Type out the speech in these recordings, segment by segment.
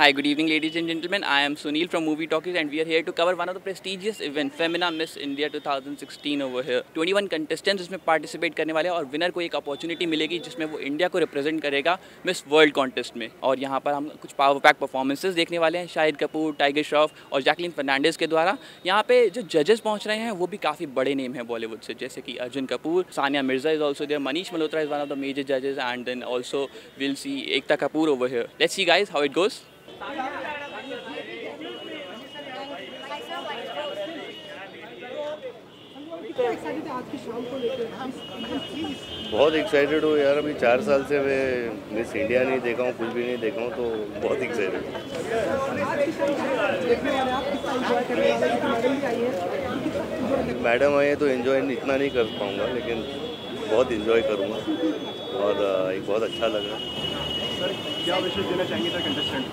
Hi, good evening, ladies and gentlemen. I am Sunil from Movie Talkies, and we are here to cover one of the prestigious event, Femina Miss India 2016 over here. 21 contestants इसमें participate करने वाले हैं और winner को एक opportunity मिलेगी जिसमें वो इंडिया को represent करेगा Miss World contest में। और यहाँ पर हम कुछ power pack performances देखने वाले हैं शाहिद कपूर, टाइगर श्रॉफ और जैकलीन फर्नांडिस के द्वारा। यहाँ पे जो judges पहुँच रहे हैं वो भी काफ़ी बड़े नेम हैं बॉलीवुड से, जैसे कि Arjun Kapoor, Sania Mirza is also there, Manish Malhotra is one of the major judges, and then also we'll see Ekta Kapoor over here. Let's see guys how it goes. बहुत एक्साइटेड हूँ यार। अभी 4 साल से मैं मिस इंडिया नहीं देखा हूँ, कुछ भी नहीं देखा हूँ, तो बहुत एक्साइटेड हूँ। मैडम आए तो एंजॉय इतना नहीं कर पाऊँगा, लेकिन बहुत एंजॉय करूँगा और एक बहुत अच्छा लगा। सर, क्या विशेष देना चाहेंगे सर कंटेस्टेंट?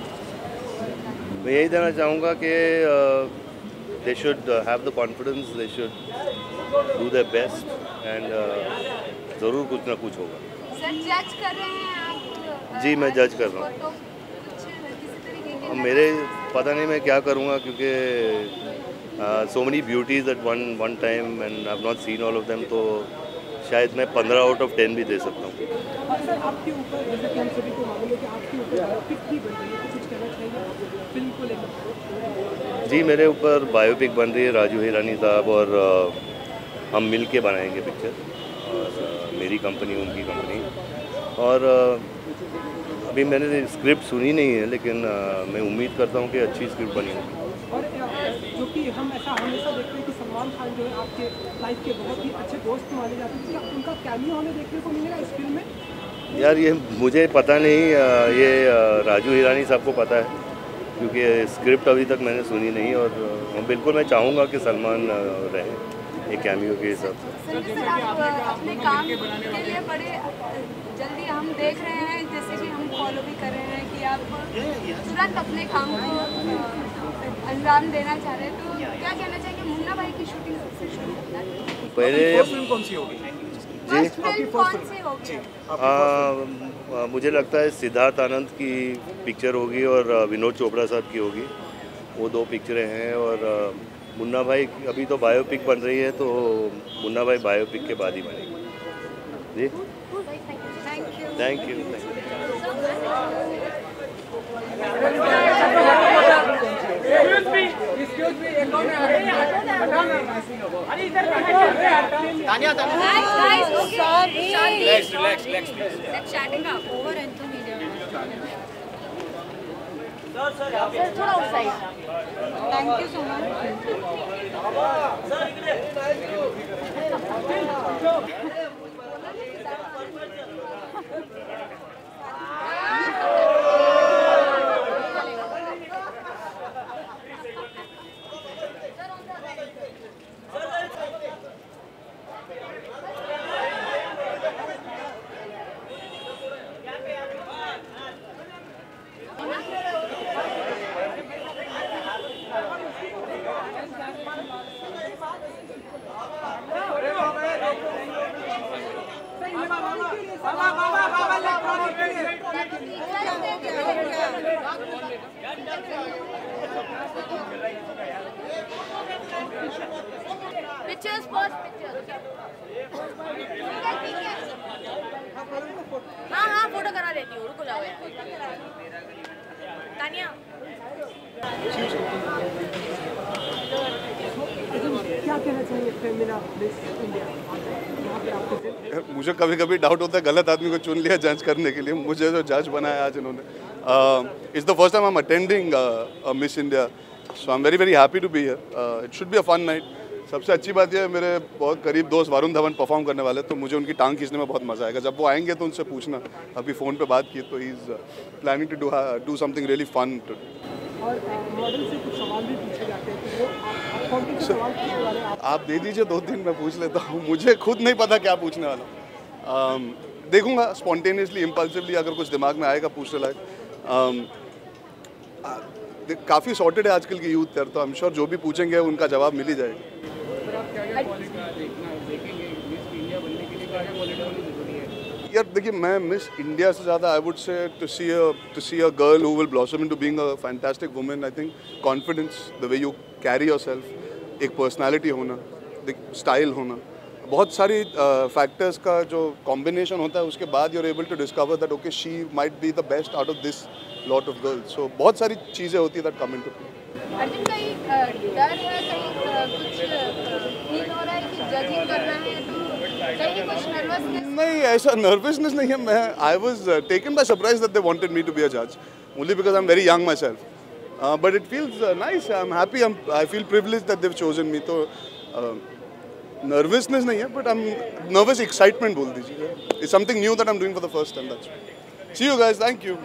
मैं यही देना चाहूँगा कि they should have the confidence, they should do their best and ज़रूर कुछ ना कुछ होगा। सर, जज कर रहे हैं आप? जी, मैं जज कर रहा हूँ। मेरे पता नहीं मैं क्या करूँगा, क्योंकि so many beauties at one time and I have not seen all of them, तो शायद मैं 15 आउट ऑफ 10 भी दे सकता हूँ। सर, आपके ऊपर जैसे कि हम सभी को मालूम है कि आपके ऊपर बायोपिक भी बन रही है, तो कुछ कहना चाहिए फिल्म को लेकर? जी, मेरे ऊपर बायोपिक बन रही है राजू हिरानी साहब, और हम मिल के बनाएंगे पिक्चर, और मेरी कंपनी उनकी कंपनी। और अभी मैंने स्क्रिप्ट सुनी नहीं है, लेकिन मैं उम्मीद करता हूँ कि अच्छी स्क्रिप्ट बनी होगी। और जो कि हम ऐसा हमेशा देखते हैं कि सलमान खान जो है आपके लाइफ के बहुत ही अच्छे दोस्त माने जाते हैं, क्या उनका कैमियो हमें देखने को मिलेगा इस फिल्म में? यार ये मुझे पता नहीं, ये राजू हिरानी साहब को पता है, क्योंकि स्क्रिप्ट अभी तक मैंने सुनी नहीं। और बिल्कुल मैं चाहूँगा कि सलमान रहे एक कैमियो के हिसाब से। सर, आप अपने काम के लिए बड़े जल्दी हम देख रहे हैं, जैसे कि हम फॉलो भी कर रहे हैं कि आप तुरंत अपने काम को अंजाम देना चाह रहे हैं, तो क्या कहना चाहिए? मुन्ना भाई की शूटिंग सबसे शुरू होता है, पहले फिल्म कौन सी होगी? जी, फिल्म कौन सी होगी? मुझे लगता है सिद्धार्थ आनंद की पिक्चर होगी और विनोद चोपड़ा साहब की होगी, वो 2 पिक्चरें हैं। और मुन्ना भाई अभी तो बायोपिक बन रही है, तो मुन्ना भाई बायोपिक के बाद ही बनेगी। जी, थैंक यू। थोड़ा उस side. Thank you so pictures pause हाँ फोटो करा लेती हूँ, रुको जाओ तानिया। क्या कहना चाहिए फेमिना मिस इंडिया? मुझे कभी कभी डाउट होता है गलत आदमी को चुन लिया जज करने के लिए। मुझे जो जज बनाया आज इन्होंने, it's the first time I am attending miss India, so I am very happy to be here. It should be a fun night. सबसे अच्छी बात यह है, मेरे बहुत करीब दोस्त वरुण धवन परफॉर्म करने वाले, तो मुझे उनकी टांग खींचने में बहुत मजा आएगा। जब वो आएंगे तो उनसे पूछना, अभी फ़ोन पे बात की, तो he is planning to do something really fun. और मॉडल से कुछ सवाल भी पूछे जाते हैं, तो वो कौन से सवाल पूछने वाले हैं? आप दे दीजिए 2-3 मैं पूछ लेता हूँ, मुझे खुद नहीं पता क्या पूछने वाला हूँ। देखूंगा स्पॉन्टेनियसली, इम्पल्सिवली, अगर कुछ दिमाग में आएगा पूछने लायक। काफ़ी सॉर्टेड है आजकल की यूथ, तो आई एम श्योर जो भी पूछेंगे उनका जवाब मिल ही जाएगा। यार देखिए, मैं मिस इंडिया से ज़्यादा I would say to see a girl who will blossom into being a fantastic woman. I think confidence, the way you carry yourself, एक पर्सनालिटी होना, स्टाइल होना, बहुत सारी फैक्टर्स का जो कॉम्बिनेशन होता है, उसके बाद you are able to discover that okay she might be the best out of this lot of girls. So बहुत सारी चीज़ें होती है that come into play. Arjun, कहीं डर है, कहीं कुछ फील हो रहा है कि जजिंग करना है, तो कहीं कुछ नर्वसनेस? नहीं, ऐसा नर्वसनेस नहीं है. मैं I was taken by surprise that they wanted me to be a जज, only because I am very young myself. But it feels nice, I am happy, I feel privilege that they've chosen me. तो nervousness नहीं है, but I am nervous excitement बोल दीजिए. It's something new that I am doing for the first time. That's. See you guys, thank you.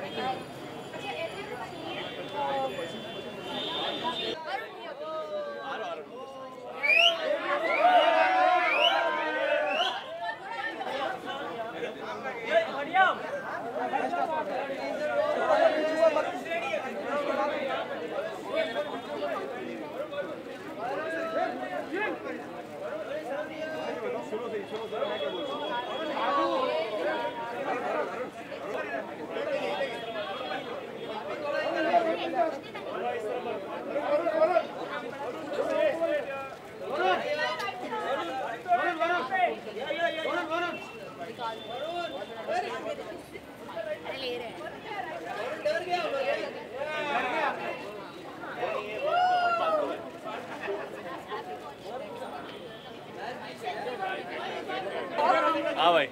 हाँ भाई,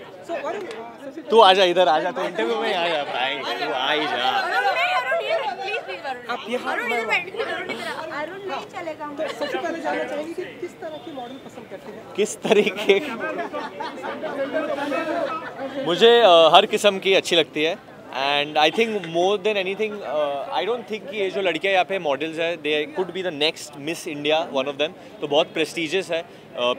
तू आजा, इधर आजा, तो इंटरव्यू में आ जा भाई, तू आ ही जा. आप यहाँ अरुण नहीं चलेगा. सबसे पहले जानना चाहेंगे कि किस तरह की मॉडल पसंद करते हैं? किस तरीके मुझे हर किस्म की अच्छी लगती है. And I think more than anything, I don't think कि ये जो लड़कियां यहाँ पे मॉडल्स है, they could be the next miss India, one of them. तो बहुत प्रेस्टिजियस है.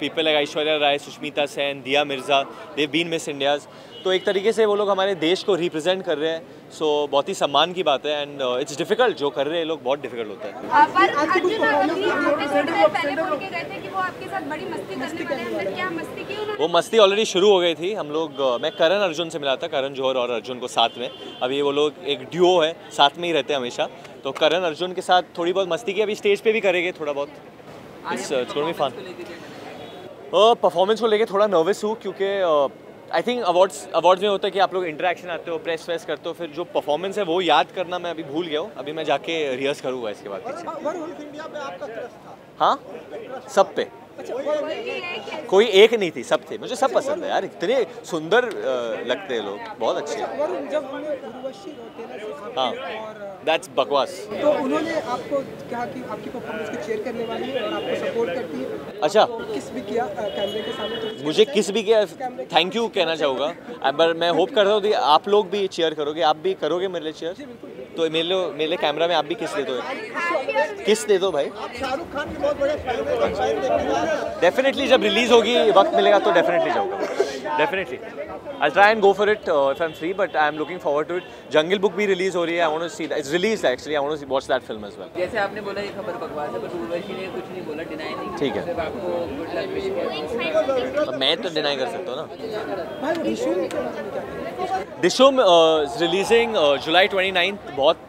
People like Aishwarya Rai, Sushmita Sen, Dia Mirza, they been miss Indias. तो एक तरीके से वो लोग हमारे देश को रिप्रेजेंट कर रहे हैं. सो बहुत ही सम्मान की बात है. एंड इट्स डिफ़िकल्ट, जो कर रहे हैं लोग बहुत डिफिकल्ट होता है. पर अर्जुन अभी आपने थोड़ी देर पहले बोल के गए थे कि वो आपके साथ बड़ी मस्ती करने वाले हैं. फिर क्या मस्ती की उन्होंने? वो मस्ती ऑलरेडी शुरू हो गई थी. हम लोग, मैं करण अर्जुन से मिला था, करण जौहर और अर्जुन को साथ में. अभी वो लोग एक ड्यूओ है, साथ में ही रहते हैं हमेशा. तो करण अर्जुन के साथ थोड़ी बहुत मस्ती की, अभी स्टेज पे भी करेंगे थोड़ा बहुत. It's going be fun. Performance को लेके थोड़ा नर्वस हूँ, क्योंकि आई थिंक अवार्ड्स में होता है कि आप लोग इंटरेक्शन आते हो, प्रेस वेस करते हो, फिर जो परफॉर्मेंस है वो याद करना मैं अभी भूल गया हूँ. अभी मैं जाके रिहर्स करूँगा इसके बाद. इंडिया पे आपका क्रश था? हाँ, सब पे. कोई एक नहीं थी, सब थे. मुझे सब पसंद है यार, इतने सुंदर लगते हैं लोग, बहुत अच्छे. जब उर्वशी रौतेला से हाँ, दैट्स बकवास. तो उन्होंने आपको कहा कि आपकी परफॉर्मेंस को चेयर करने वाली है और आपको सपोर्ट करती है. अच्छा, किस भी किया कैमरे के सामने? तो मुझे किस भी किया, थैंक यू कहना चाहूँगा. पर मैं होप कर रहा हूँ कि आप लोग भी चेयर करोगे. आप भी करोगे मेरे लिए चेयर? तो मेरे लिए कैमरा में आप भी किस दे दो, किस दे दो भाई. शाहरुख खान के बहुत बड़े फैन हैं, कंसाइन देखने जा रहे हैं. डेफिनेटली जब रिलीज होगी, वक्त मिलेगा तो डेफिनेटली जाऊँगा. Definitely I try and go for it if I am free, but I am looking forward to it. Jungle book भी रिलीज हो रही है. I want to see that. It's release actually. I want to watch that film as well. जैसे आपने बोला ये खबर बकवास है, बट उर्वशी ने कुछ नहीं बोला, डिनाई नहीं. ठीक है, सिर्फ आपको गुड लक विश किया. अब मैं तो डिनाई कर सकता हूँ ना. भाई डिशूम के बारे में क्या कहेंगे? डिशूम रिलीजिंग जुलाई 29. बहुत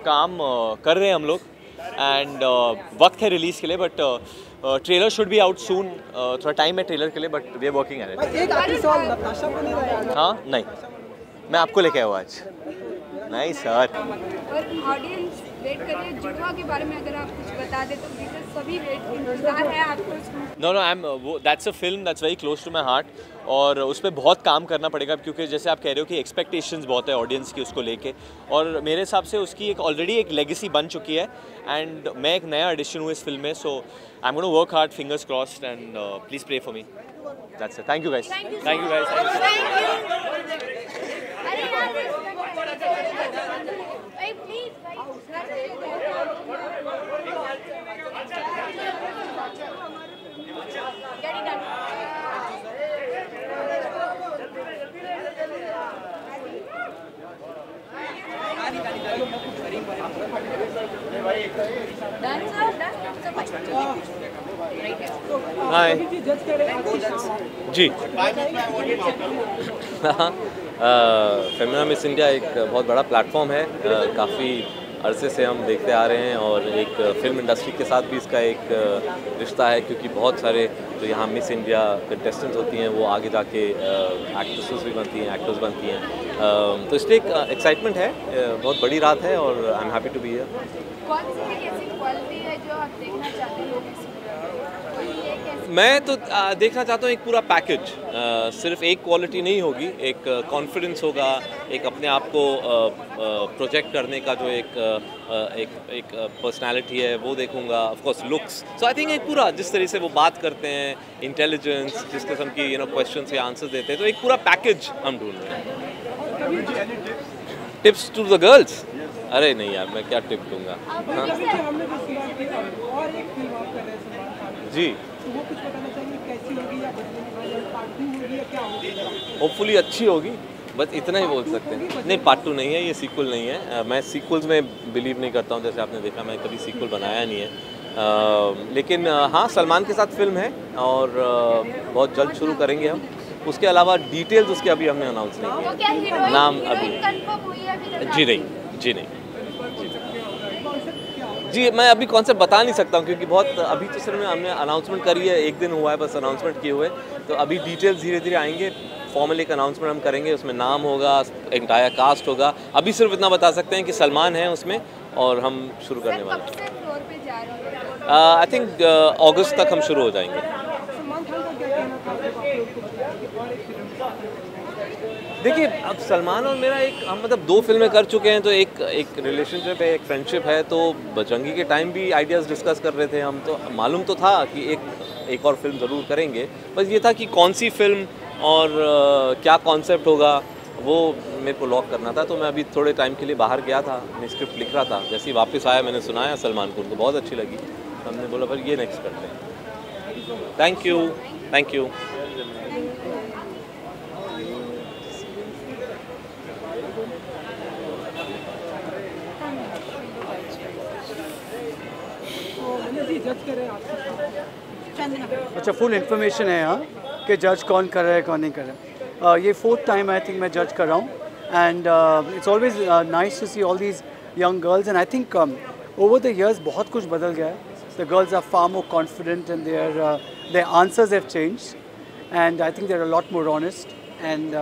काम कर रहे हैं हम लोग. एंड वक्त है रिलीज़ के लिए, but trailer should be out soon. थोड़ा टाइम है ट्रेलर के लिए, but we are working on it. एक आखिरी सवाल, नताशा को नहीं लाया? हाँ, नहीं, मैं आपको लेके आया हूँ आज. नहीं सर. और ऑडियंस वेट कर रही है. जुड़वा के बारे में अगर आप कुछ बता दें तो, बिकॉज सभी वेट इंतजार है आपको. नो आई एम, वो that's a film that's very close to my heart. और उस पर बहुत काम करना पड़ेगा, क्योंकि जैसे आप कह रहे हो कि एक्सपेक्टेशंस बहुत है ऑडियंस की उसको लेके. और मेरे हिसाब से उसकी एक ऑलरेडी एक लेगेसी बन चुकी है. एंड मैं एक नया एडिशन हूँ इस फिल्म में. So I am gonna work hard, fingers crossed, and please pray for me. That's it. Thank you guys. Thank you guys. Hi जज कर रहे हैं जी. फेमिना मिस इंडिया एक बहुत बड़ा प्लेटफॉर्म है, काफ़ी अरसे से हम देखते आ रहे हैं और एक फिल्म इंडस्ट्री के साथ भी इसका एक रिश्ता है, क्योंकि बहुत सारे जो यहाँ मिस इंडिया कंटेस्टेंट्स होती हैं वो आगे जाके एक्ट्रेसेस भी बनती हैं, एक्टर्स बनती हैं, तो इसलिए एक एक्साइटमेंट है, बहुत बड़ी रात है और I am happy to be here. कौन सी एक ऐसी क्वालिटी है जो आप देखना चाहते हो इसमें? मैं तो देखना चाहता हूँ एक पूरा पैकेज, सिर्फ एक क्वालिटी नहीं होगी, एक कॉन्फिडेंस होगा, एक अपने आप को प्रोजेक्ट करने का जो एक पर्सनालिटी है वो देखूंगा, of course looks, so I think एक पूरा जिस तरह से वो बात करते हैं, इंटेलिजेंस, जिस किस्म की क्वेश्चंस के आंसर देते हैं, तो एक पूरा पैकेज हम ढूंढ रहे हैं। Tips to the girls? अरे नहीं यार, मैं क्या टिप दूंगा। जी, होपफुली अच्छी होगी, बस इतना ही बोल सकते हैं। नहीं, पार्ट 2 नहीं है, ये सीक्वल नहीं है। मैं सीक्वल्स में बिलीव नहीं करता हूँ, जैसे आपने देखा मैं कभी सीक्वल बनाया नहीं है, लेकिन हाँ सलमान के साथ फिल्म है और बहुत जल्द शुरू करेंगे हम। उसके अलावा डिटेल्स उसके अभी हमने अनाउंस नहीं किया, नाम अभी जी नहीं। जी, मैं अभी कॉन्सेप्ट बता नहीं सकता हूँ, क्योंकि बहुत अभी तो सिर्फ हमने अनाउंसमेंट करी है, एक दिन हुआ है बस अनाउंसमेंट किए हुए, तो अभी डिटेल्स धीरे धीरे आएंगे। फॉर्मल एक अनाउंसमेंट हम करेंगे, उसमें नाम होगा, एंटायर कास्ट होगा। अभी सिर्फ इतना बता सकते हैं कि सलमान है उसमें और हम शुरू करने वाले हैं। आई थिंक अगस्त तक हम शुरू हो जाएंगे। देखिए, अब सलमान और मेरा हम मतलब 2 फिल्में कर चुके हैं, तो एक रिलेशनशिप है, एक फ्रेंडशिप है, तो बजरंगी के टाइम भी आइडियाज़ डिस्कस कर रहे थे हम, तो मालूम तो था कि एक और फिल्म ज़रूर करेंगे, बस ये था कि कौन सी फिल्म और क्या कॉन्सेप्ट होगा वो मेरे को लॉक करना था। तो मैं अभी थोड़े टाइम के लिए बाहर गया था, मैं स्क्रिप्ट लिख रहा था, जैसे ही वापस आया मैंने सुनाया सलमान को, उनको बहुत अच्छी लगी, हमने बोला फिर ये नेक्स्ट करते हैं। Thank you. अच्छा, फुल इन्फॉर्मेशन है यहाँ कि जज कौन कर रहा है कौन नहीं कर रहा है। ये 4th टाइम आई थिंक मैं जज कर रहा हूँ, and it's always nice to see all these young girls, and I think over the years बहुत कुछ बदल गया है। The girls are far more confident and their answers have changed, and I think they're a lot more honest, and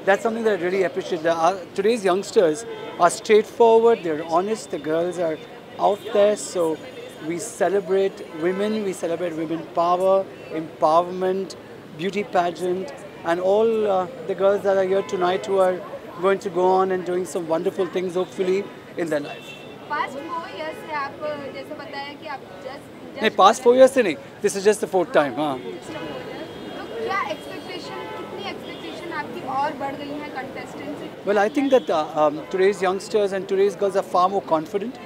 that's something that I really appreciate. Today's youngsters are straightforward, they're honest, the girls are out there, so we celebrate women power, empowerment, beauty pageant, and all the girls that are here tonight who are going to go on and doing some wonderful things hopefully in their life. Past 4 years से आप जैसे बताया कि आप नहीं, past 4 years से नहीं, this is just the 4th time. हाँ, तो क्या कितनी एक्सपेक्टेशन आपकी और बढ़ गई है कंटेस्टेंट से? well, I think that today's youngsters and today's girls are far more confident,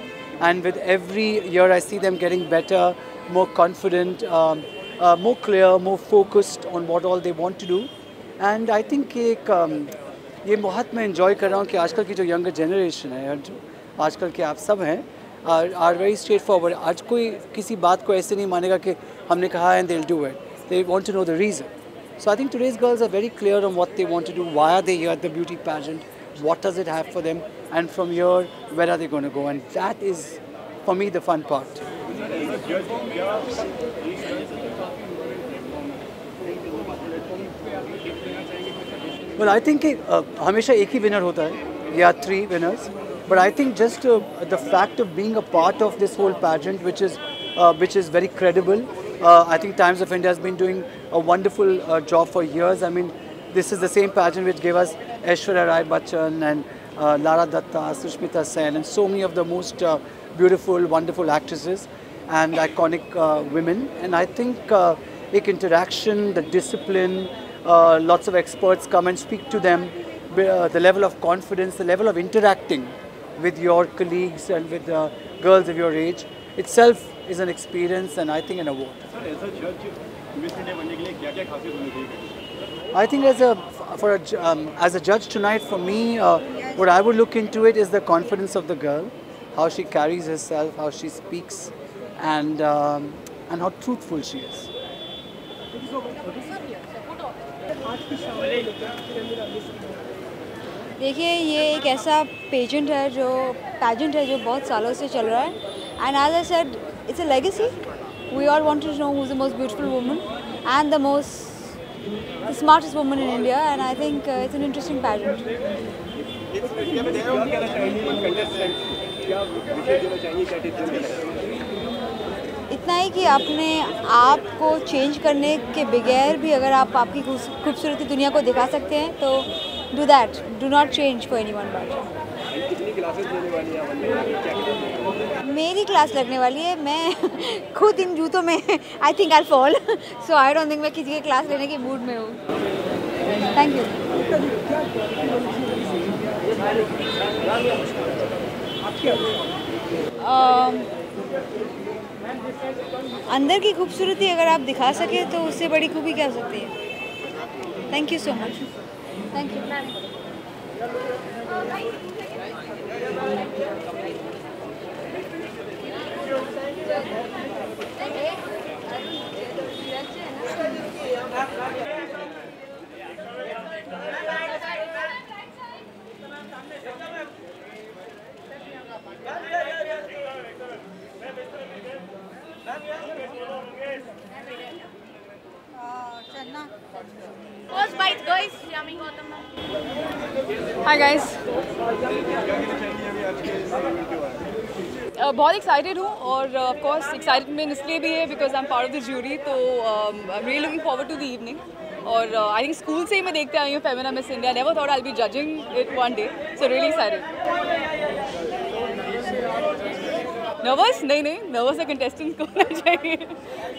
and with every year I see them getting better, more confident, more clear, more focused on what all they want to do, and I think ये बहुत मैं enjoy कर रहा हूँ कि आजकल की जो younger generation है, आजकल के आप सब हैं, are very straightforward. आज कोई किसी बात को ऐसे नहीं मानेगा कि हमने कहा and they'll do it. They want to know the reason. So I think today's girls are very clear on what they want to do, why are they here at the beauty pageant, what does it have for them, and from here, where are they going to go? And that is, for me, the fun part. Well, I think हमेशा एक ही winner होता है, या 3 winners. But I think just the fact of being a part of this whole pageant, which is very credible. I think Times of India has been doing a wonderful job for years. I mean, this is the same pageant which gave us Aishwarya Rai Bachchan and Lara Datta, Sushmita Sen, and so many of the most beautiful, wonderful actresses and iconic women. And I think interaction, the discipline, lots of experts come and speak to them, the level of confidence, the level of interacting with your colleagues and with girls of your age itself is an experience, and I think an award. I think as a judge tonight, for me, what I would look into it is the confidence of the girl, how she carries herself, how she speaks, and how truthful she is. देखिए ये एक ऐसा pageant है जो बहुत सालों से चल रहा है and as I said it's a legacy we all want to know who is the most beautiful woman and the smartest woman in India and I think it's an interesting pageant. इतना ही कि अपने आप को change करने के बगैर भी अगर आप आपकी खूबसूरती दुनिया को दिखा सकते हैं तो do that, do not change for anyone but. मेरी क्लास लगने वाली है, मैं खुद इन जूतों में I think I fall so I don't think मैं किसी की क्लास लेने के मूड में हूँ। Thank you. अंदर की खूबसूरती अगर आप दिखा सके तो उससे बड़ी खूबी क्या हो सकती है। Thank you so much. Thank you. First bite, guys. Yummy Gautam. Hi guys. बहुत एक्साइटेड हूँ और ऑफ कोर्स एक्साइटमेंट इसलिए भी है because I am part of the jury तो I am really looking forward to the evening और I think school से ही मैं देखते आई हूँ Femina miss India. Never thought I will be judging it one day so really excited. Nervous नहीं, nervous है contestant को होना चाहिए।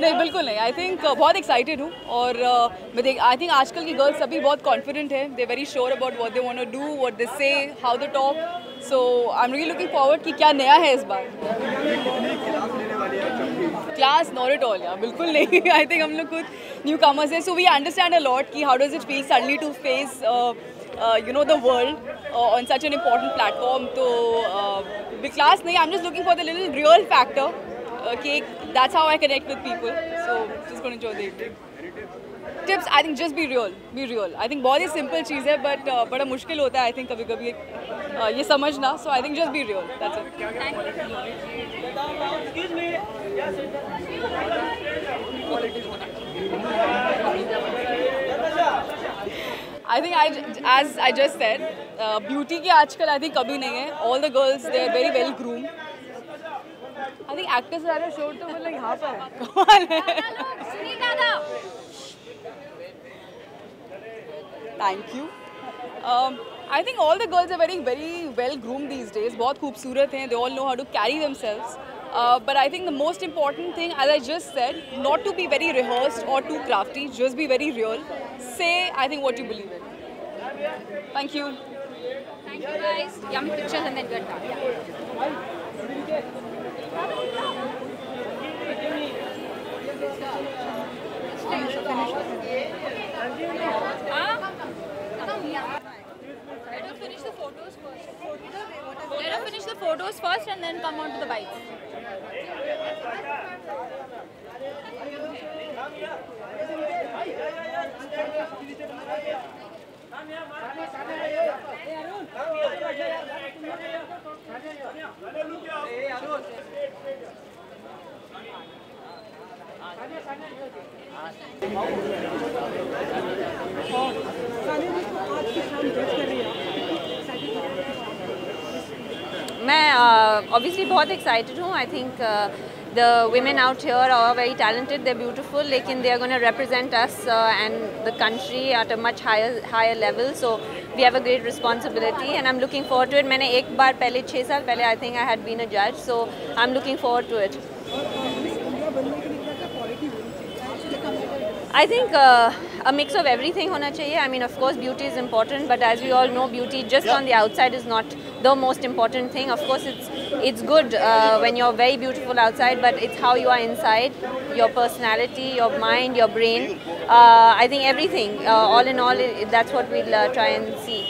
नहीं बिल्कुल नहीं, आई थिंक बहुत एक्साइटेड हूँ और आई थिंक आजकल की गर्ल्स सभी बहुत कॉन्फिडेंट है, they very sure about what they want to do, what they say, how they talk, so I am really looking forward कि क्या नया है इस बार। क्लास नॉट एट ऑल, या बिल्कुल नहीं। आई थिंक हम लोग खुद न्यू कमर्स हैं, so we understand a lot कि how does it feel suddenly to face you know the world on such an important platform. तो big class नहीं, I'm just looking for the little real factor. That's how I connect with people. So just going to enjoy the evening. Tips, I think just be real. Be real. I think बहुत ही simple चीज़ है, but बड़ा मुश्किल होता है I think कभी-कभी ये समझना. So I think just be real. That's it. Excuse me. I think as I just said, beauty की आजकल I think कभी नहीं है. All the girls they are very well groomed. I think actors are short तो मतलब यहाँ पर है. कौन है? Thank you. I think all the girls are very well groomed these days. बहुत खूबसूरत हैं. They all know how to carry themselves. But I think the most important thing, as I just said, not to be very rehearsed or too crafty. Just be very real. Say, I think, what you believe in. Thank you. Thank you, guys. Yummy pictures and then good talk. Let her finish the photos first. Let her finish the photos first and then come on to the bites. मैं obviously बहुत excited हूँ. I think the women out here are very talented, they're beautiful, लेकिन they are going to represent us and the country at a much higher level, so we have a great responsibility and I'm looking forward to it. मैंने एक बार पहले 6 साल पहले I think I had been a judge, so I'm looking forward to it. I think a mix of everything होना चाहिए. I mean, of course, beauty is important, but as we all know, beauty just on the outside is not the most important thing. Of course, it's good when you're very beautiful outside, but it's how you are inside, your personality, your mind, your brain. I think everything, all in all, that's what we'll try and see.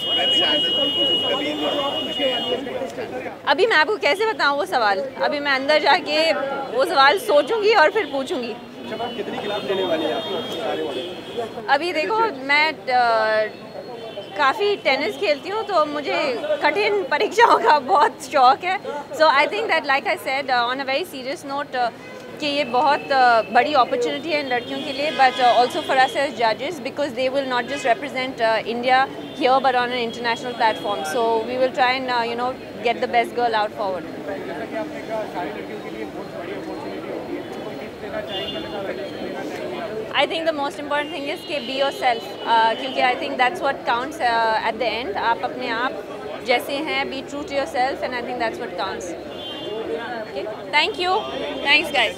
अभी मैं आपको कैसे बताऊँ वो सवाल? अभी मैं अंदर जाके वो सवाल सोचूंगी और फिर पूछूंगी. कितनी क्लास देने वाली है आप? अभी देखो मैं काफ़ी टेनिस खेलती हूँ तो मुझे कठिन परीक्षाओं का बहुत शौक है. So I think that like I said on a very serious note कि ये बहुत बड़ी अपॉर्चुनिटी है इन लड़कियों के लिए, but also for us as जजेस because they will not just represent India here but on an international platform. So we will try and you know get the best girl out forward. I think the most important thing is कि be yourself, क्योंकि I think that's what counts at the end. आप अपने आप जैसे हैं, be true to yourself, and I think that's what counts. Okay, thank you. Thanks, guys.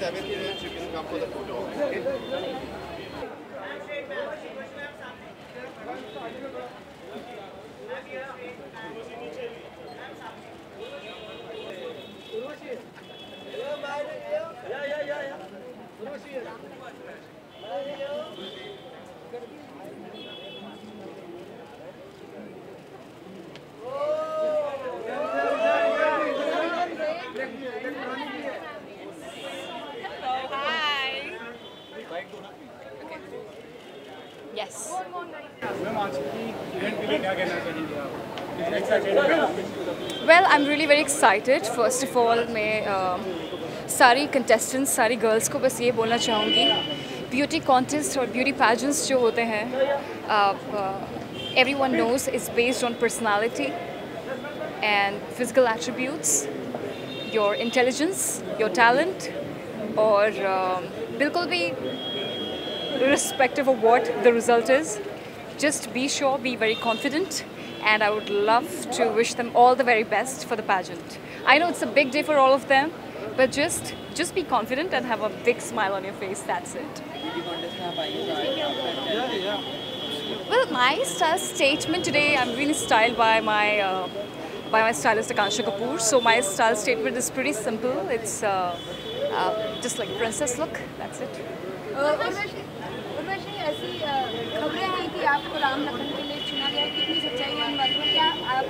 Yes. Well, I'm really very excited. First of all, मैं सारी contestants, सारी girls को बस ये बोलना चाहूँगी, beauty contest और beauty pageants जो होते हैं, everyone knows is based on personality and physical attributes, your intelligence, your talent, और बिल्कुल भी irrespective of what the result is, just be sure, be very confident, and I would love to wish them all the very best for the pageant. I know it's a big day for all of them, but just be confident and have a big smile on your face. That's it. Well, my style statement today, I'm really styled by my stylist Akansha Kapoor. So my style statement is pretty simple. It's just like princess look. That's it. ऐसी खबरें हैं कि आपको राम लखन के लिए चुना गया, कितनी सच्चाई है इन बातों में? क्या आप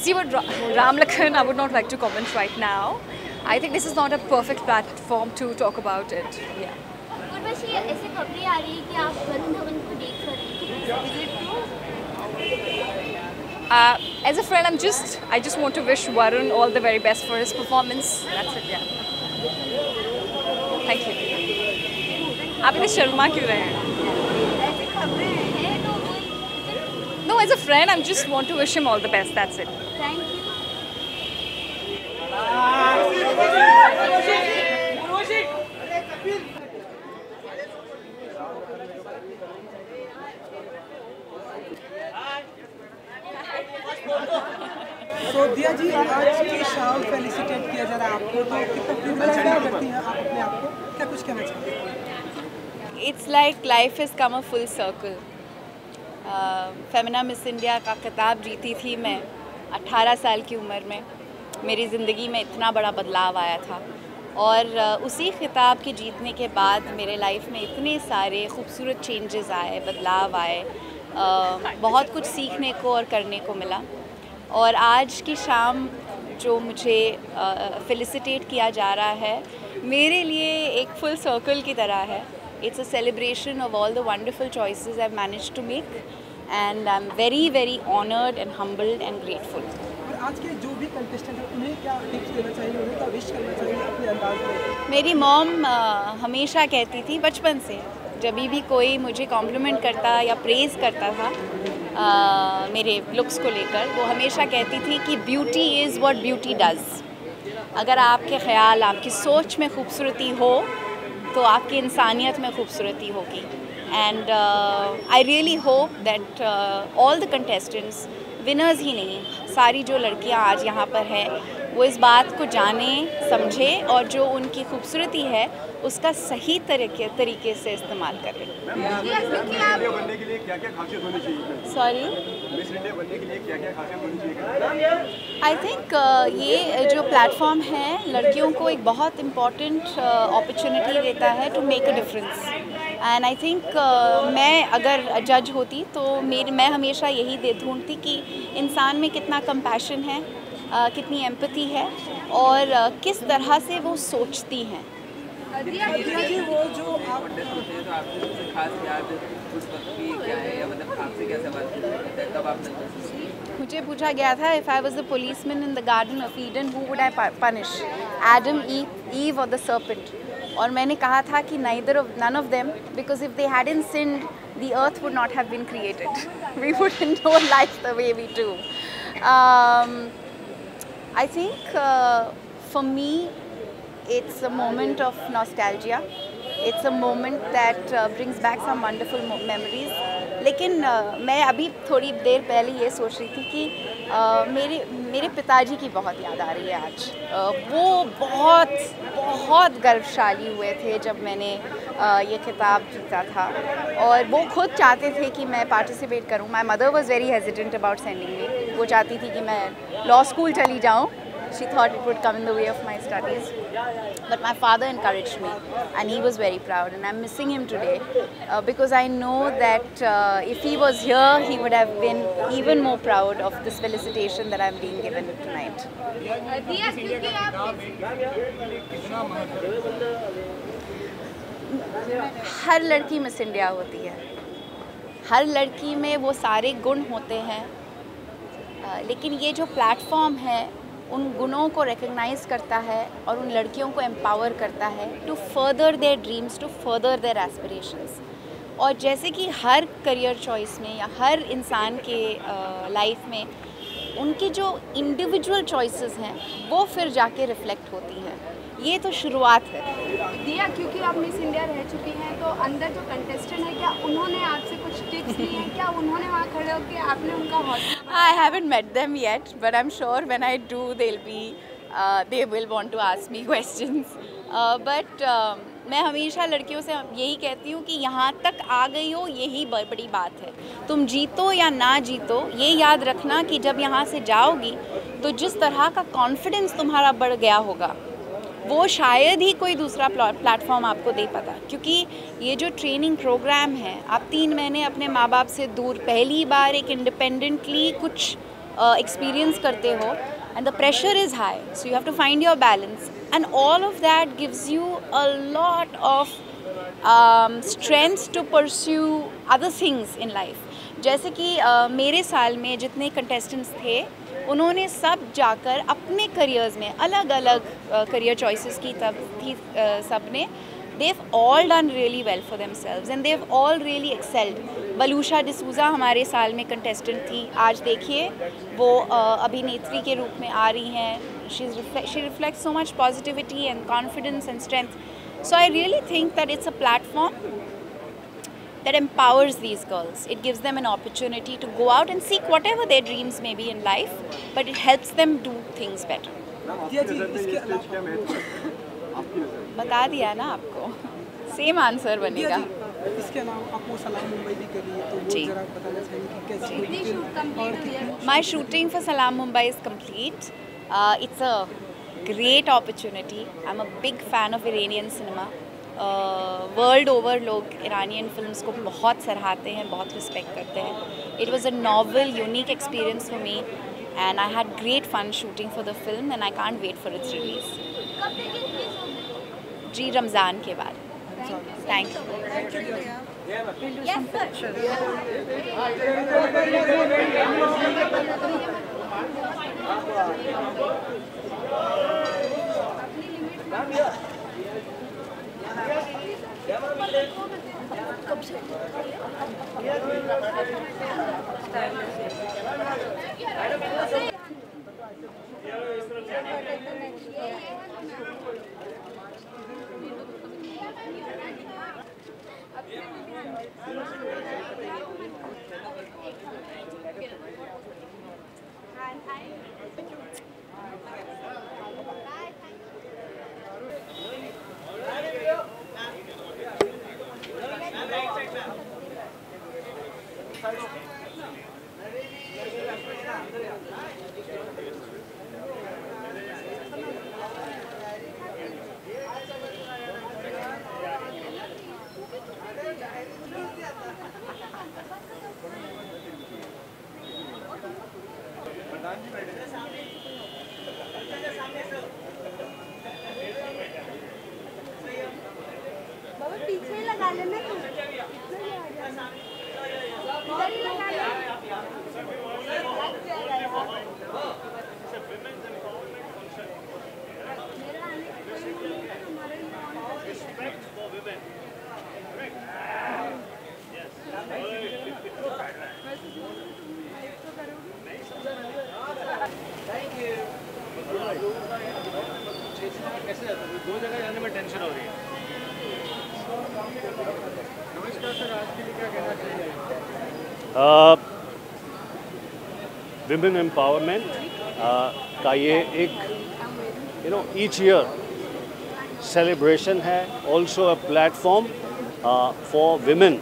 See what Ram Lakhan, I would not like to comment right now. I think this is not a perfect platform to talk about it. Yeah. Urvashi, ऐसी खबरें आ रही है कि आप वरुण धवन को देख रहे हैं. As a friend, I just want to wish Varun all the very best for his performance. That's it. Yeah. Thank you. आप इतने शर्मा क्यों रहे हैं? No, as a friend, I just want to wish him all the best. That's it. Thank you. तो दिया जी, आज की शाम फेलिसिटेट किया जा रहा है आपको, तो कितना प्रिविलेज फील करती हैं आप अपने आप को, क्या कुछ कहना चाहते हैं? It's like life has come a full circle. Femina miss India का खिताब जीती थी मैं 18 साल की उम्र में. मेरी ज़िंदगी में इतना बड़ा बदलाव आया था, और उसी खिताब के जीतने के बाद मेरे लाइफ में इतने सारे खूबसूरत चेंजेस आए, बदलाव आए, बहुत कुछ सीखने को और करने को मिला. और आज की शाम जो मुझे फेलिसिटेट किया जा रहा है, मेरे लिए एक फुल सर्कल की तरह है. It's a celebration of all the wonderful choices I've managed to make, and I'm very, very honored and humbled and grateful. और आज के जो भी कंटेस्टेंट हैं, उन्हें क्या टिप्स देना चाहिए, उन्हें क्या विश करना चाहिए अपने अंदाज में? मेरी मॉम हमेशा कहती थी बचपन से, जब भी कोई मुझे कॉम्प्लीमेंट करता या प्रेज़ करता था मेरे लुक्स को लेकर, वो हमेशा कहती थी कि beauty is what beauty does. अगर आपके ख्याल, आपकी सोच में खूबसूरती हो, तो आपकी इंसानियत में खूबसूरती होगी. And I really hope that all the contestants, winners ही नहीं, सारी जो लड़कियां आज यहाँ पर हैं, वो इस बात को जाने, समझे, और जो उनकी खूबसूरती है उसका सही तरीके से इस्तेमाल करें. सॉरी, आई थिंक ये जो प्लेटफॉर्म है लड़कियों को एक बहुत इम्पॉर्टेंट अपॉर्चुनिटी देता है to make a difference. And I think मैं अगर जज होती तो मैं हमेशा यही ढूंढती कि इंसान में कितना कंपैशन है, कितनी एम्पैथी है, और किस तरह से वो सोचती हैं. जी, वो जो आप मुझे पूछा गया था if I was the policeman in the garden of Eden who would I punish, Adam, Eve और द सर्पेंट, और मैंने कहा था कि none of them, because if they hadn't sinned the earth would not have been created. We wouldn't know life the way we do. I think for me it's a moment of nostalgia. It's a moment that brings back some wonderful memories. लेकिन मैं अभी थोड़ी देर पहले ये सोच रही थी कि मेरे पिताजी की बहुत याद आ रही है आज। वो बहुत गर्वशाली हुए थे जब मैंने ये खिताब जीता था, और वो खुद चाहते थे कि मैं पार्टिसिपेट करूं। My mother was very hesitant about sending me. वो चाहती थी कि मैं लॉ स्कूल चली जाऊं। She thought it would come in the way of my studies, but my father encouraged me and he was very proud, and I'm missing him today because I know that if he was here he would have been even more proud of this felicitation that I'm being given tonight. हर लड़की miss India होती है, हर लड़की में वो सारे गुण होते हैं, लेकिन ये जो प्लेटफॉर्म है उन गुणों को रिकग्नाइज़ करता है और उन लड़कियों को एम्पावर करता है to further their dreams, to further their aspirations. और जैसे कि हर करियर चॉइस में या हर इंसान के लाइफ में उनकी जो इंडिविजुअल चॉइसेस हैं वो फिर जाके रिफ्लेक्ट होती हैं। ये तो शुरुआत है। दिया, क्योंकि आप मिस इंडिया रह चुकी हैं तो अंदर जो कंटेस्टेंट है, क्या उन्होंने आपसे कुछ टिप्स दी हैं? क्या उन्होंने वहाँ खड़े होकर आपने उनका हौसला? I haven't met them yet, but I'm sure when I do they will want to ask me questions. But मैं हमेशा लड़कियों से यही कहती हूँ कि यहाँ तक आ गई हो यही बड़ी बात है। तुम जीतो या ना जीतो, ये याद रखना कि जब यहाँ से जाओगी तो जिस तरह का कॉन्फिडेंस तुम्हारा बढ़ गया होगा वो शायद ही कोई दूसरा प्लेटफॉर्म आपको दे पाता, क्योंकि ये जो ट्रेनिंग प्रोग्राम है, आप 3 महीने अपने माँ बाप से दूर पहली बार एक इंडिपेंडेंटली कुछ एक्सपीरियंस करते हो, and the pressure is high, so you have to find your balance, and all of that gives you a lot of strength to pursue other things in life. जैसे कि मेरे साल में जितने कंटेस्टेंट्स थे उन्होंने सब जाकर अपने करियर्स में अलग अलग करियर चॉइसेस की तब थी सब ने, they've all done really well for themselves and they've all really excelled. बलूशा D'Souza हमारे साल में कंटेस्टेंट थी, आज देखिए वो अभिनेत्री के रूप में आ रही हैं। she reflects so much positivity and confidence and strength. So I really think that it's a platform that empowers these girls. It gives them an opportunity to go out and seek whatever their dreams may be in life, but it helps them do things better. बता दिया ना आपको, same answer बनेगा। इसके अलावा आप वो सलाम मुंबई भी कर रही है, तो वो जरा बताना चाहिए कि कैसे? My shooting for Salaam Mumbai is complete. It's a great opportunity. I'm a big fan of Iranian cinema. World over लोग ईरानियन फिल्म्स को बहुत सराहते हैं, बहुत रिस्पेक्ट करते हैं। It was a novel unique experience for me and I had great fun shooting for the film and I can't wait for its release. जी, रमज़ान के बाद। Thank you. कब से बाबा पीछे लगा लेना। दो जगह जाने में टेंशन हो रही है। नमस्कार सर, आज के लिए क्या कहना चाहिए? विमेन एम्पावरमेंट का ये एक each year celebration है, also a platform for women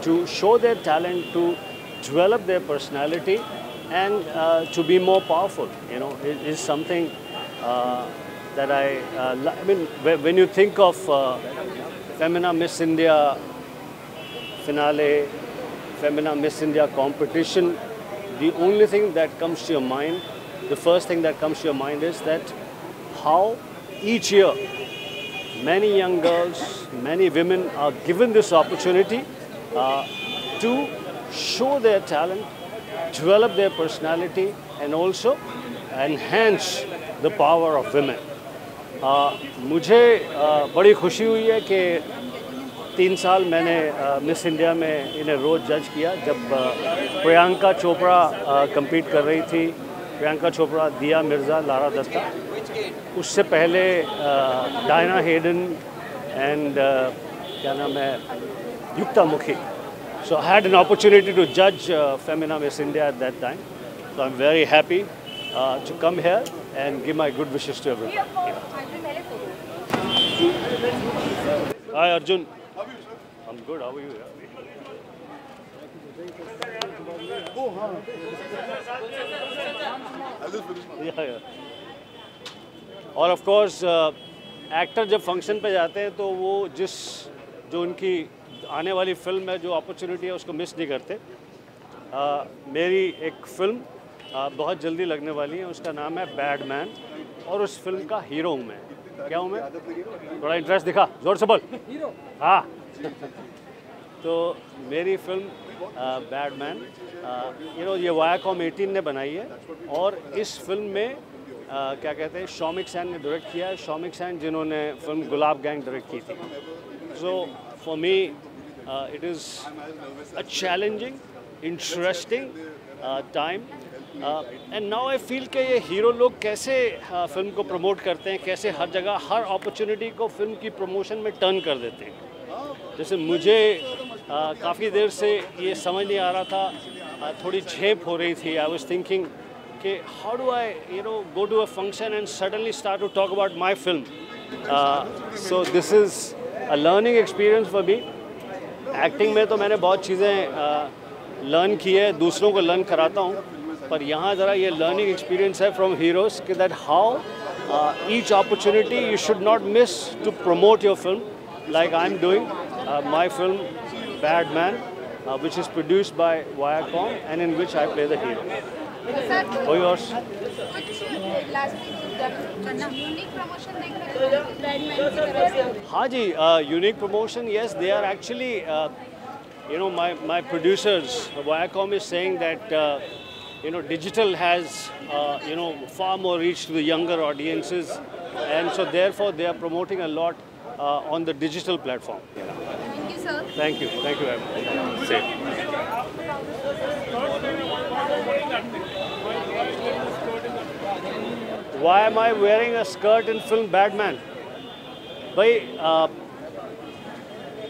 to show their talent, to develop their personality and to be more powerful. It is something that I mean, when you think of Femina Miss India finale, Femina Miss India competition, the only thing that comes to your mind, the first thing that comes to your mind is that how each year many young girls, many women are given this opportunity to show their talent, develop their personality and also enhance the power of women. मुझे बड़ी खुशी हुई है कि 3 साल मैंने miss India में इन्हें रोज़ जज किया। जब प्रियंका चोपड़ा compete कर रही थी, प्रियंका चोपड़ा, दिया मिर्ज़ा, लारा दत्ता, उससे पहले डायना हेडन एंड क्या नाम है, युक्ता मुखी. So I had an opportunity to judge Femina Miss India at that time. So I'm very happy to come here and give my good wishes to everyone. Hi Arjun. I'm good. How are you? Yeah. और of course actor जब function पे जाते हैं तो वो जो उनकी आने वाली फिल्म है, जो अपॉर्चुनिटी है, उसको मिस नहीं करते. मेरी एक फिल्म बहुत जल्दी लगने वाली है, उसका नाम है बैडमैन और उस फिल्म का हीरो हूँ मैं. क्या हूँ मैं? थोड़ा इंटरेस्ट दिखा, जोर से बोल. हाँ. तो मेरी फिल्म बैडमैन ये वायाकॉम 18 ने बनाई है और इस फिल्म में क्या कहते हैं, शौमिक सैन ने डायरेक्ट किया है. शौमिक सैन जिन्होंने फिल्म गुलाब गैंग डायरेक्ट की थी. So for me it is a challenging, interesting time and now I feel कि ये हीरो लोग कैसे फिल्म को प्रमोट करते हैं, कैसे हर जगह हर अपॉर्चुनिटी को फिल्म की प्रमोशन में टर्न कर देते हैं. जैसे मुझे काफ़ी देर से ये समझ नहीं आ रहा था, थोड़ी झेप हो रही थी. आई वाज थिंकिंग कि how do I go to a function and suddenly start to talk about my film. So this is a learning experience for me. Acting में तो मैंने बहुत चीज़ें लर्न की है, दूसरों को लर्न कराता हूँ, पर यहाँ ज़रा ये लर्निंग एक्सपीरियंस है फ्रॉम हीरोज़ कि that how each opportunity you should not miss to promote your film, like I'm doing my film Badman, which is produced by Viacom and in which I play the hero. Oh, yours? हाँ जी, unique promotion. Yes, they are actually, my producers, Viacom is saying that digital has far more reach to the younger audiences, and so therefore they are promoting a lot on the digital platform. Thank you, sir. Thank you very much. Why am I wearing a skirt in film Badman? By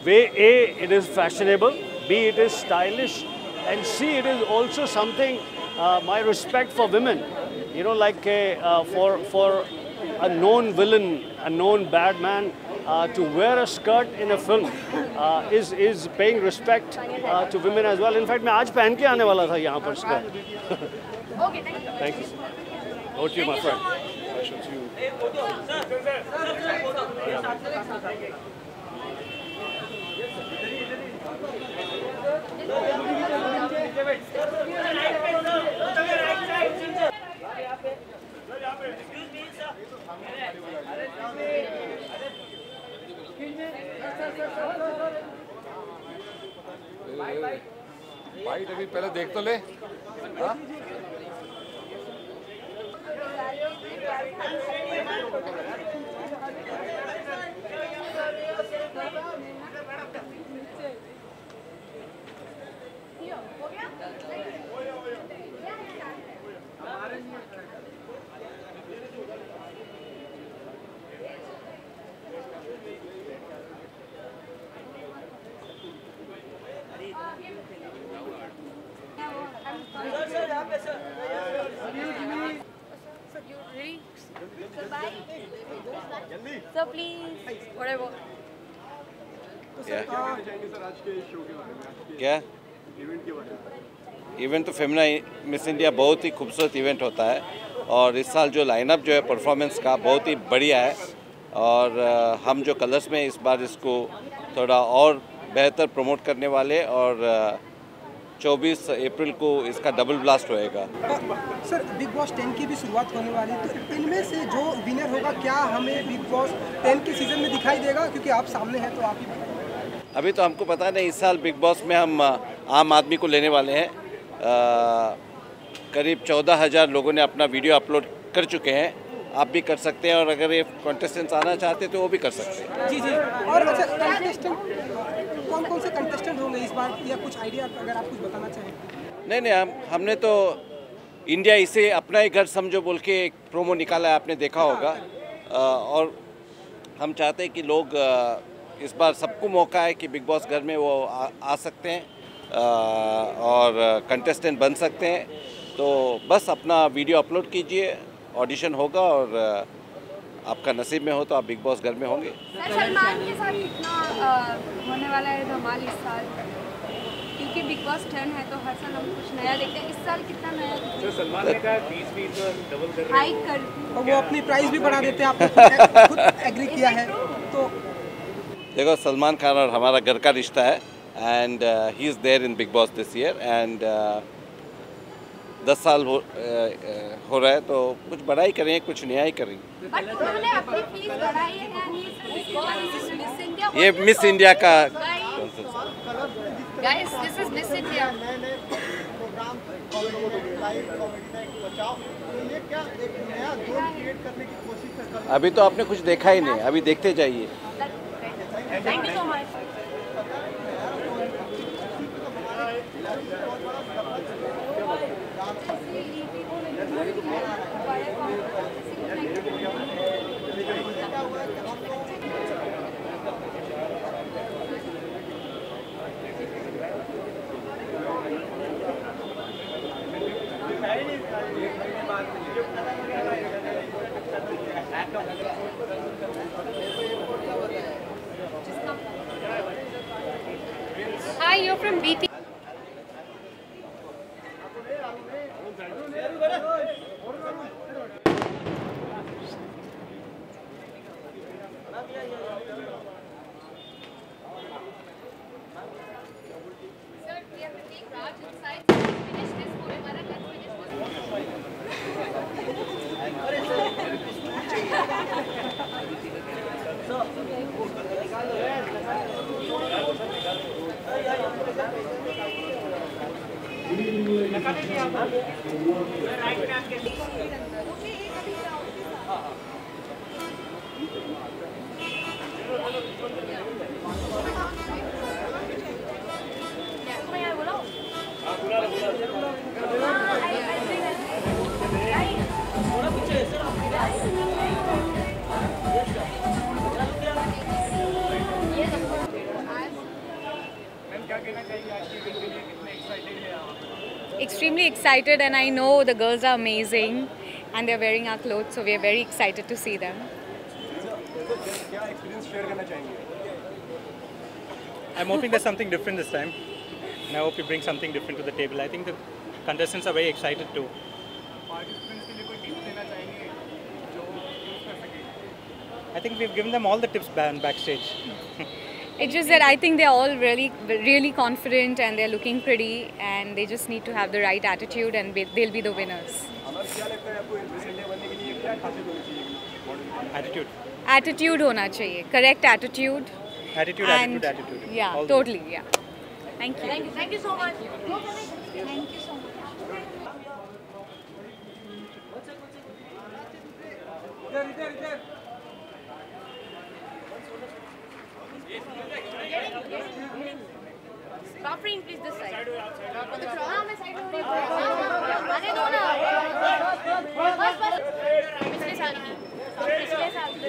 way A, it is fashionable, B, it is stylish, and C, it is also something my respect for women. Like for a known villain, a known bad man, to wear a skirt in a film is paying respect to women as well. In fact, मैं आज पहन के आने वाला था यहाँ पर skirt. Okay, thank you. Over to you, my friend. Fight अभी पहले देख तो ले। हाँ? So please, whatever. क्या इवेंट तो फेमिना मिस इंडिया बहुत ही खूबसूरत इवेंट होता है और इस साल जो लाइनअप जो है परफॉर्मेंस का बहुत ही बढ़िया है और हम जो कलर्स में इस बार इसको थोड़ा और बेहतर प्रमोट करने वाले और 24 अप्रैल को इसका डबल ब्लास्ट होएगा। सर बिग बॉस 10 की भी शुरुआत होने वाली है तो इनमें से जो विनर होगा क्या हमें बिग बॉस 10 के सीजन में दिखाई देगा, क्योंकि आप सामने हैं तो आप ही बताइए। अभी तो हमको पता नहीं, इस साल बिग बॉस में हम आम आदमी को लेने वाले हैं। करीब 14,000 लोगों ने अपना वीडियो अपलोड कर चुके हैं, आप भी कर सकते हैं और अगर ये कंटेस्टेंट्स आना चाहते हैं तो वो भी कर सकते हैं। जी जी। और अच्छा कंटेस्टेंट कौन से कंटेस्टेंट होंगे इस बार, या कुछ आइडिया अगर आप कुछ बताना चाहें? नहीं हमने तो इंडिया इसे अपना ही घर समझो बोल के एक प्रोमो निकाला है, आपने देखा होगा। और हम चाहते हैं कि लोग इस बार सबको मौका है कि बिग बॉस घर में वो आ सकते हैं और कंटेस्टेंट बन सकते हैं। तो बस अपना वीडियो अपलोड कीजिए, ऑडिशन होगा और आपका नसीब में हो तो आप बिग बॉस घर में होंगे। सलमान के साथ कितना होने वाला है धमाल इस साल, क्योंकि बिग बॉस 10 है तो हर साल हम कुछ नया देखते हैं, इस साल कितना नया देखते हैं? सलमान ने कहा 20 डबल कर हाइक कर और वो अपनी प्राइस भी बढ़ा देते हैं, आपने खुद एग्री किया है तो। देखो सलमान खान और हमारा घर का रिश्ता है and he is there in Bigg Boss this year and 10 साल हो रहा है तो कुछ बड़ा ही करेंगे, कुछ नया ही करेंगे। बट उन्होंने अपनी फीस बढ़ाई है ना, ये मिस इंडिया का guys, this is miss India. अभी तो आपने कुछ देखा ही नहीं, अभी देखते जाइए। Thank you so much. Hi, you're from BT. Extremely excited, and I know the girls are amazing and they're wearing our clothes, so we're very excited to see them. I'm hoping there's something different this time, and I hope you bring something different to the table. I think the contestants are very excited too. I think we've given them all the tips backstage. It's just that I think they're all really confident and they're looking pretty, and they just need to have the right attitude, and they'll be the winners. Attitude. Attitude hona chahiye. Correct attitude. Attitude. Yeah, totally. Yeah. Thank you. Thank you so much. Thank you so much. Offering, please, this side. आने दो ना। बस बस। पिछले साल की। पिछले साल की।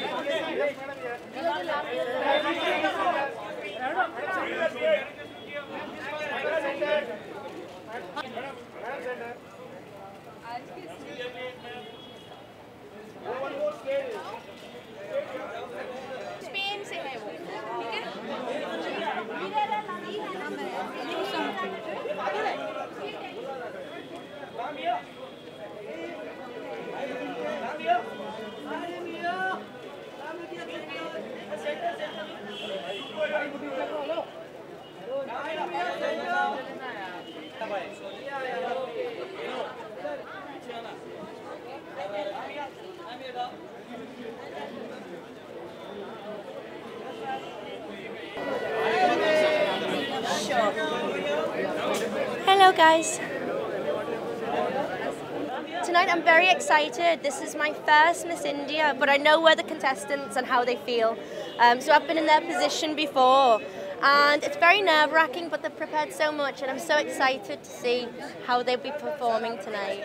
स्पेन से है वो, ठीक है? Hello guys. Tonight I'm very excited. This is my first Miss India, but I know where the contestants and how they feel. So I've been in their position before, and it's very nerve-wracking, but they've prepared so much, and I'm so excited to see how they'll be performing tonight.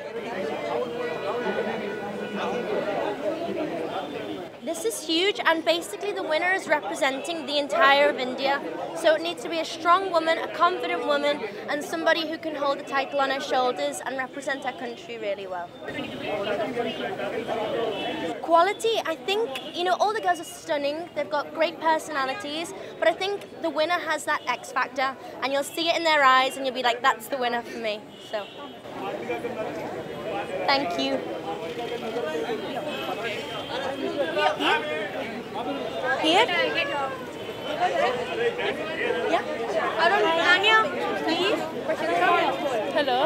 This is huge, and basically the winner is representing the entire of India. So it needs to be a strong woman, a confident woman, and somebody who can hold the title on her shoulders and represent our country really well. Quality, I think, you know, all the girls are stunning. They've got great personalities, but I think the winner has that X factor, and you'll see it in their eyes, and you'll be like, that's the winner for me. So, thank you. Here? Yeah? Anya, please. Hello.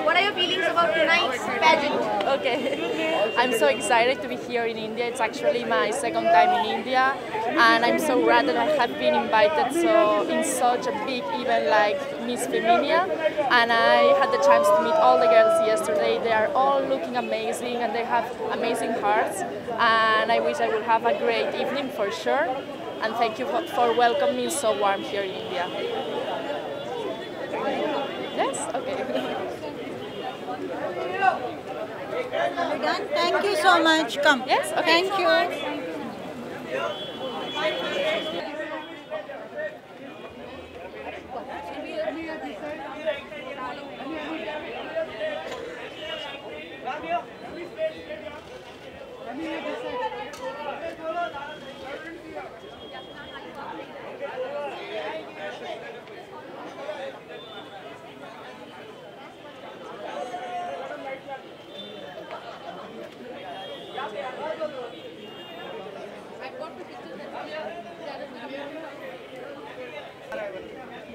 What are your feelings about tonight's pageant? Okay, I'm so excited to be here in India. It's actually my second time in India, and I'm so glad that I have been invited in such a big event like Miss Feminia, and I had the chance to meet all the girls yesterday. They are all looking amazing, and they have amazing hearts, and I wish I would have a great evening for sure. And thank you for welcoming me so warm here in India. Yes? Okay. We're done. Thank you so much. Come. Yes? Okay. Thank you.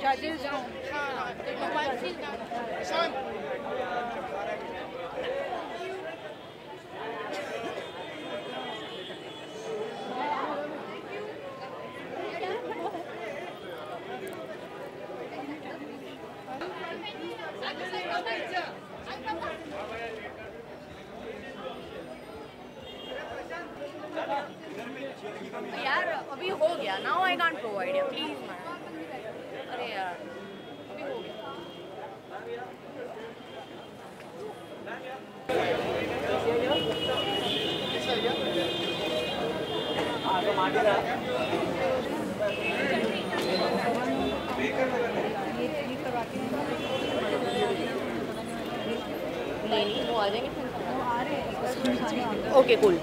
Judges. यार अभी हो गया. Now I can't provide you. Please man. अरे यार अभी हो गया. नहीं वो आ जाएंगे. Okay, cool.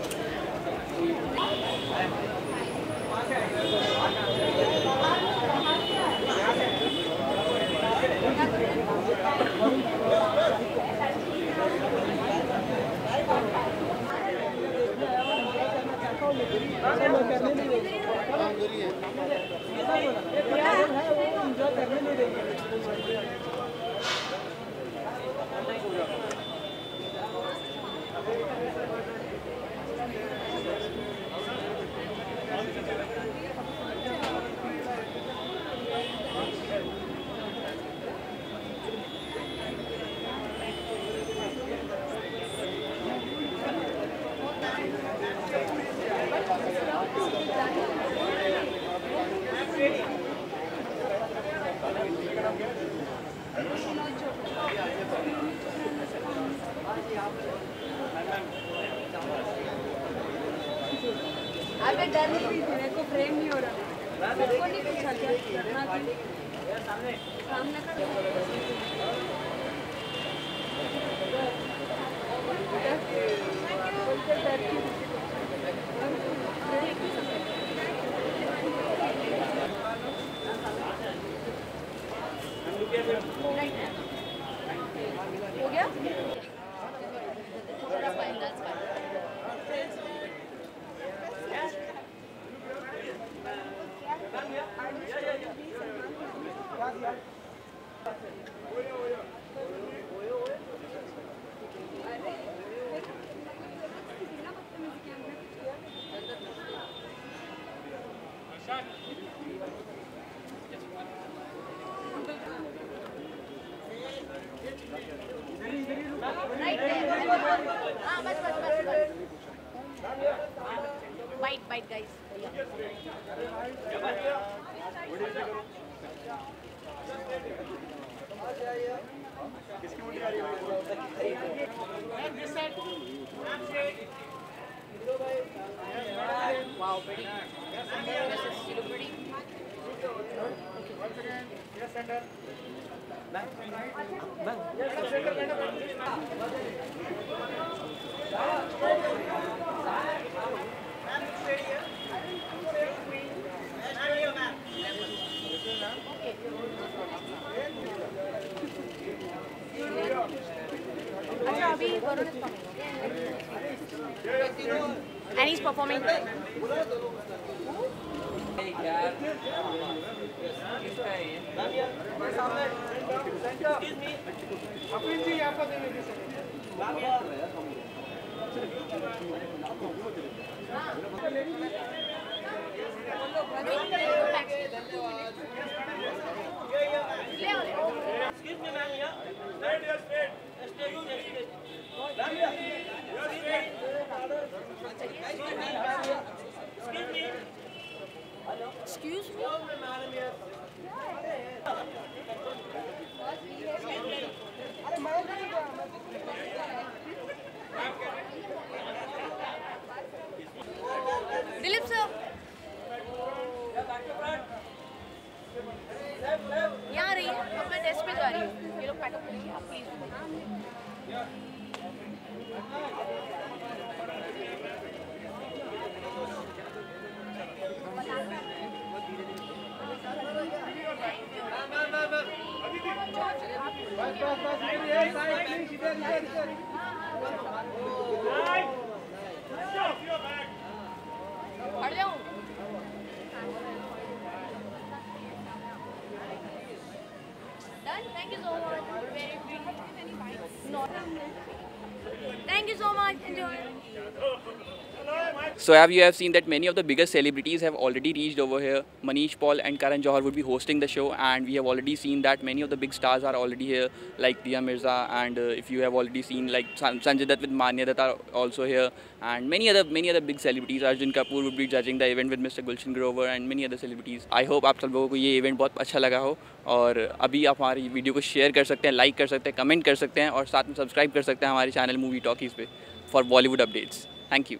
अबे डर नहीं रही थी, मेरे को फ्रेम नहीं हो रहा, मेरे को नहीं पूछा क्या करना थी, सामने कर हो गया? Bite, guys. Wow, pretty. You look pretty. Yes, center. And he's performing. Excuse me? Dilip sir. यहाँ आ रही है, अब मैं डेस्क पे जा रही हूँ। ये लोग पैकअप करिए आप प्लीज। हट जाऊँ। Done. Thank you so much. Very brief. No. Thank you so much. Enjoy. So as you have seen that many of the biggest celebrities have already reached over here. Manish Paul and Karan Johar would be hosting the show, and we have already seen that many of the big stars are already here, like Dia Mirza, and if you have already seen like Sanjay Dutt with Manya Dutt are also here, and many other big celebrities. Arjun Kapoor would be judging the event with Mr. Gulshan Grover and many other celebrities. I hope आप सब लोगों को ये event बहुत अच्छा लगा हो, और अभी आप हमारी वीडियो को शेयर कर सकते हैं, लाइक कर सकते हैं, कमेंट कर सकते हैं, और साथ में सब्सक्राइब कर सकते हैं हमारे चैनल मूवी टॉकीज़ पे for Bollywood updates. Thank you.